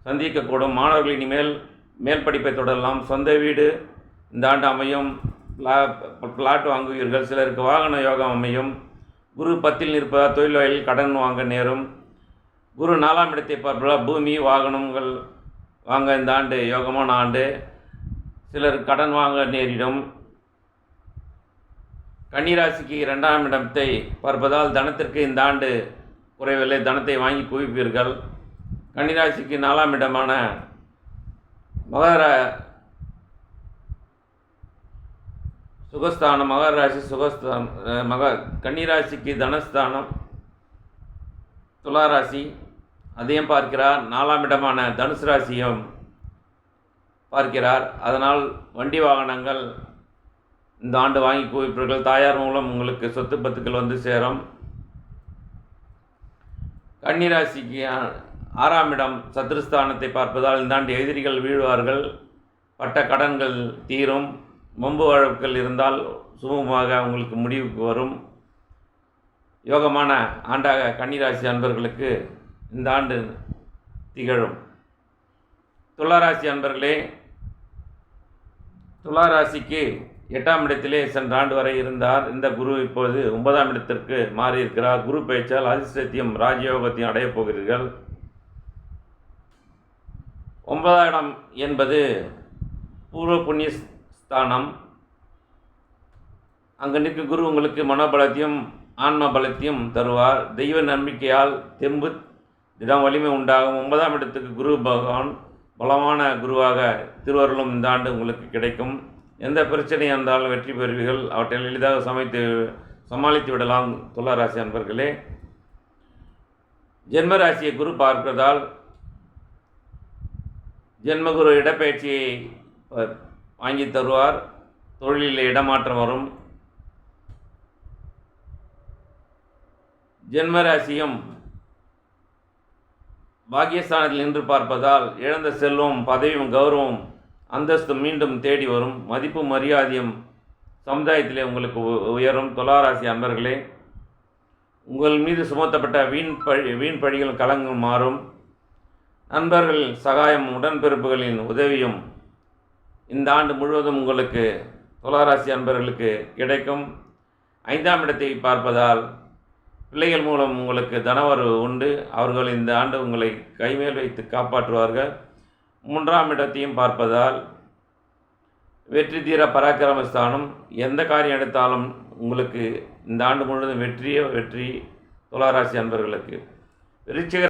சந்திக்கக்கூடும். மாணவர்கள் இனிமேல் மேல் படிப்பை தொடரலாம். சொந்த வீடு இந்த ஆண்டு அமையும். பிளாட் வாங்குவீர்கள். சிலருக்கு வாகன யோகம் அமையும். குரு 10ல் நிற்பதால் தொழில் வகையில் கடன் வாங்க நேரும். குரு 4ஆம் இடத்தை பார்ப்பதால் பூமி வாகனங்கள் வாங்க இந்த ஆண்டு யோகமான ஆண்டு. சிலர் கடன் வாங்க நேரிடும். கன்னிராசிக்கு 2ஆம் இடத்தை பார்ப்பதால் தனத்திற்கு இந்த ஆண்டு குறைவில்லை. தனத்தை வாங்கி குவிப்பீர்கள். கன்னிராசிக்கு 4ஆம் இடமான மகர சுகஸ்தானம், மகர ராசி சுகஸ்தானம், கன்னிராசிக்கு தனஸ்தானம், துளாராசி அதையும் பார்க்கிறார். 4ஆம் இடமான தனுசு ராசியும் பார்க்கிறார். அதனால் வண்டி வாகனங்கள் இந்த ஆண்டு வாங்கி குவிப்பீர்கள். தாயார் மூலம் உங்களுக்கு சொத்து பத்துக்கள் வந்து சேரும். கன்னிராசிக்கு 6ஆம் இடம் சத்துருஸ்தானத்தை பார்ப்பதால் இந்த ஆண்டு எதிரிகள் வீழ்வார்கள். பட்ட கடன்கள் தீரும். வம்பு வழக்குகள் இருந்தால் சுமூகமாக உங்களுக்கு முடிவுக்கு வரும். யோகமான ஆண்டாக கன்னிராசி அன்பர்களுக்கு இந்த ஆண்டு திகழும். துளாராசி அன்பர்களே, துளாராசிக்கு 8ஆம் இடத்திலே சென்ற ஆண்டு வரை இருந்தார். இந்த குரு இப்போது 9ஆம் இடத்திற்கு மாறியிருக்கிறார். குரு பெயர்ச்சால் அதிர்ஷ்டத்தையும் ராஜயோகத்தையும் அடையப் போகிறீர்கள். 9ஆம் இடம் என்பது பூர்வ புண்ணிய ஸ்தானம். அங்கு நிற்கும் குரு உங்களுக்கு மனோபலத்தையும் ஆன்ம பலத்தையும் தருவார். தெய்வ நம்பிக்கையால் தெம்பு திடம் வலிமை உண்டாகும். 9ஆம் இடத்துக்கு குரு பகவான் பலமான குருவாக திருவருளும் இந்த ஆண்டு உங்களுக்கு கிடைக்கும். எந்த பிரச்சனை இருந்தாலும் வெற்றி பெறுவீர்கள். அவற்றை எளிதாக சமாளித்து விடலாம். துளாராசி அன்பர்களே, ஜென்மராசியை குரு பார்ப்பதால் ஜென்மகுரு இடப்பெயர்ச்சியை வாங்கி தருவார். தொழிலில் இடமாற்றம் வரும். ஜென்மராசியும் பாக்கியஸ்தானத்தில் நின்று பார்ப்பதால் இழந்த செல்வம், பதவியும், கௌரவம், அந்தஸ்து மீண்டும் தேடி வரும். மதிப்பு மரியாதையும் சமுதாயத்திலே உங்களுக்கு உயரும். துளாராசி அன்பர்களே, உங்கள் மீது சுமத்தப்பட்ட வீண் பழிகள் கலங்கும் மாறும். நண்பர்கள் சகாயம், உடன்பிறப்புகளின் உதவியும் இந்த ஆண்டு முழுவதும் உங்களுக்கு துளாராசி அன்பர்களுக்கு கிடைக்கும். 5ஆம் இடத்தை பார்ப்பதால் பிள்ளைகள் மூலம் உங்களுக்கு தனவரவு உண்டு. அவர்கள் இந்த ஆண்டு உங்களை கைமேல் வைத்து காப்பாற்றுவார்கள். 3ஆம் இடத்தையும் பார்ப்பதால் வெற்றி தீர பராக்கிரமஸ்தானம். எந்த காரியம் எடுத்தாலும் உங்களுக்கு இந்த ஆண்டு முழுவதும் வெற்றி. துளாராசி அன்பர்களுக்கு விருச்சிக